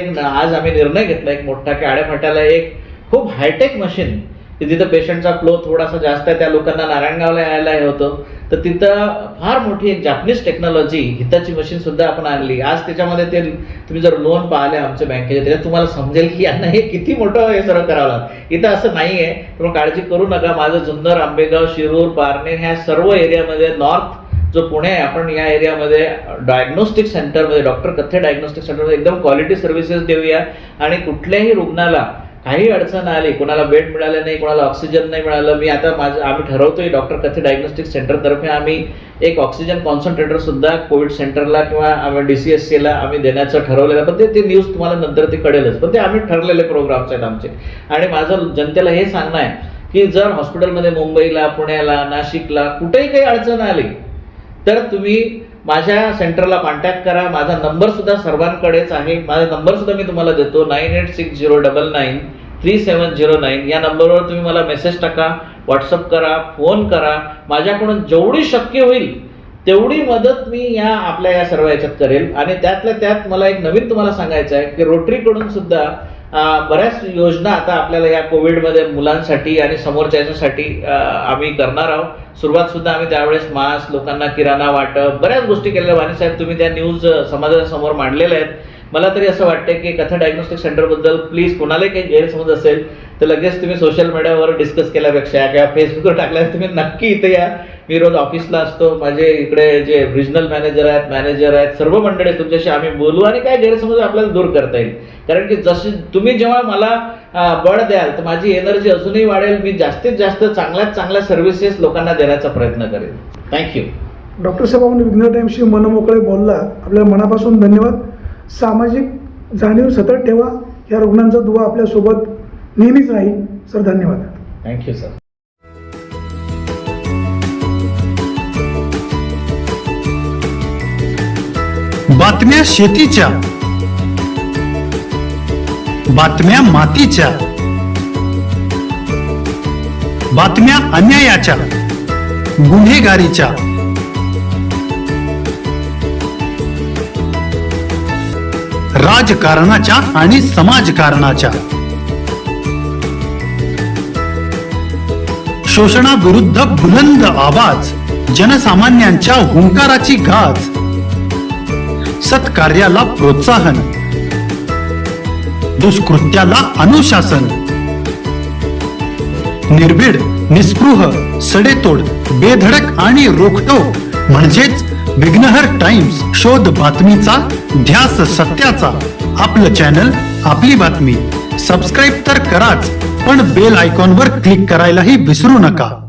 आज आम्ही निर्णय घेतला एक मोठा की आड्याफाट्याला एक खूप हायटेक मशीन, तिथं पेशंटचा फ्लो थोडासा जास्त आहे, त्या लोकांना नारायणगावला यायला हे होतं, तर तिथं फार मोठी एक जापनीज टेक्नॉलॉजी हिताची मशीन सुद्धा आपण आणली. आज त्याच्यामध्ये ते तुम्ही जर लोन पाहिले आमच्या बँकेचे, त्याच्यात तुम्हाला समजेल की यांना हे किती मोठं हे सर्व करावं लागतं. इथं असं नाही आहे, तुम्ही काळजी करू नका. माझं जुन्नर, आंबेगाव, शिरूर, पारनेर ह्या सर्व एरियामध्ये, नॉर्थ जो पुणे आहे, आपण या एरियामध्ये डायग्नोस्टिक सेंटरमध्ये, डॉक्टर कथ्थे डायग्नोस्टिक सेंटरमध्ये एकदम क्वालिटी सर्व्हिसेस देऊया. आणि कुठल्याही रुग्णाला काही अडचण आली, कोणाला बेड मिळाले नाही, कोणाला ऑक्सिजन नाही मिळालं, आम्ही ठरवतोय डॉक्टर कथ्थे डायग्नोस्टिक सेंटरतर्फे आम्ही एक ऑक्सिजन कॉन्सन्ट्रेटर सुद्धा कोविड सेंटरला किंवा आम्ही DCSCला आम्ही देण्याचं ठरवलेलं. पण ते न्यूज तुम्हाला नंतर ते कळेलच, पण ते आम्ही ठरलेले प्रोग्राम्स आहेत आमचे. आणि माझं जनतेला हे सांगणं आहे की जर हॉस्पिटलमध्ये मुंबईला, पुण्याला, नाशिकला कुठेही काही अडचण आली तर तुम्ही माझ्या सेंटरला कॉन्टॅक्ट करा. माझा नंबर सुद्धा सर्वांकडेच आहे. माझा नंबर सुद्धा मी तुम्हाला देतो, 9860993709. या नंबरवर तुम्ही मला मेसेज टाका, व्हॉट्सअप करा, फोन करा. माझ्याकडून जेवढी शक्य होईल तेवढी मदत मी आपल्या या सर्व याच्यात करेल. आणि त्यातल्या त्यात मला एक नवीन तुम्हाला सांगायचं आहे की रोटरीकडून सुद्धा बऱ्याच योजना आता आपल्याला या कोविडमध्ये मुलांसाठी आणि समोरच्या याच्यासाठी आम्ही करणार आहोत. सुरुवात सुद्धा आम्ही त्यावेळेस मास्क, लोकांना किराणा वाटप, बऱ्याच गोष्टी केलेल्या. वाणी साहेब तुम्ही त्या न्यूज समाजाच्या समोर मांडलेल्या आहेत. मला तरी असं वाटतं की कथ्था डायग्नोस्टिक सेंटरबद्दल प्लीज कोणालाही काही गैरसमज असेल तर लगेच तुम्ही सोशल मीडियावर डिस्कस केल्यापेक्षा किंवा फेसबुकवर टाकल्यास तुम्ही नक्की इथे या. मी रोज ऑफिसला असतो. माझे इकडे जे रिजनल मॅनेजर आहेत, मॅनेजर आहेत, सर्व मंडळी तुमच्याशी आम्ही बोलू आणि काय गैरसमज आपल्याला दूर करता येईल. कारण की जशी तुम्ही जेव्हा मला बळ द्याल तर माझी एनर्जी अजूनही वाढेल. मी जास्तीत जास्त चांगल्यात चांगल्या सर्व्हिसेस लोकांना देण्याचा प्रयत्न करेन. थँक्यू. डॉक्टर साहेब, आपण विघ्न टाईमशी मनमोकळे बोललात, आपल्याला मनापासून धन्यवाद. सामाजिक जाणीव सतत ठेवा. या रुग्णांचा दुवा आपल्यासोबत नेहमीच राहील. सर, धन्यवाद. Thank you sir. बातम्या शेतीच्या, बातम्या मातीच्या, बातम्या अन्यायाच्या, गुन्हेगारीच्या, राजकारणाच्या आणि समाजकारणाच्या, शोषणाविरुद्ध बुलंद आवाज, जनसामान्यांच्या हुंकाराची गाज, सत्कार्याला प्रोत्साहन, दुष्कृत्याला अनुशासन, निर्भीड, निस्पृह, सडेतोड, बेधडक आणि रोखटोक म्हणजेच विघ्नहर टाइम्स. शोध बातमीचा, ध्यास सत्याचा. आपलं चॅनल, आपली बातमी. सबस्क्राईब तर कराच, पण बेल आयकॉनवर क्लिक करायलाही विसरू नका.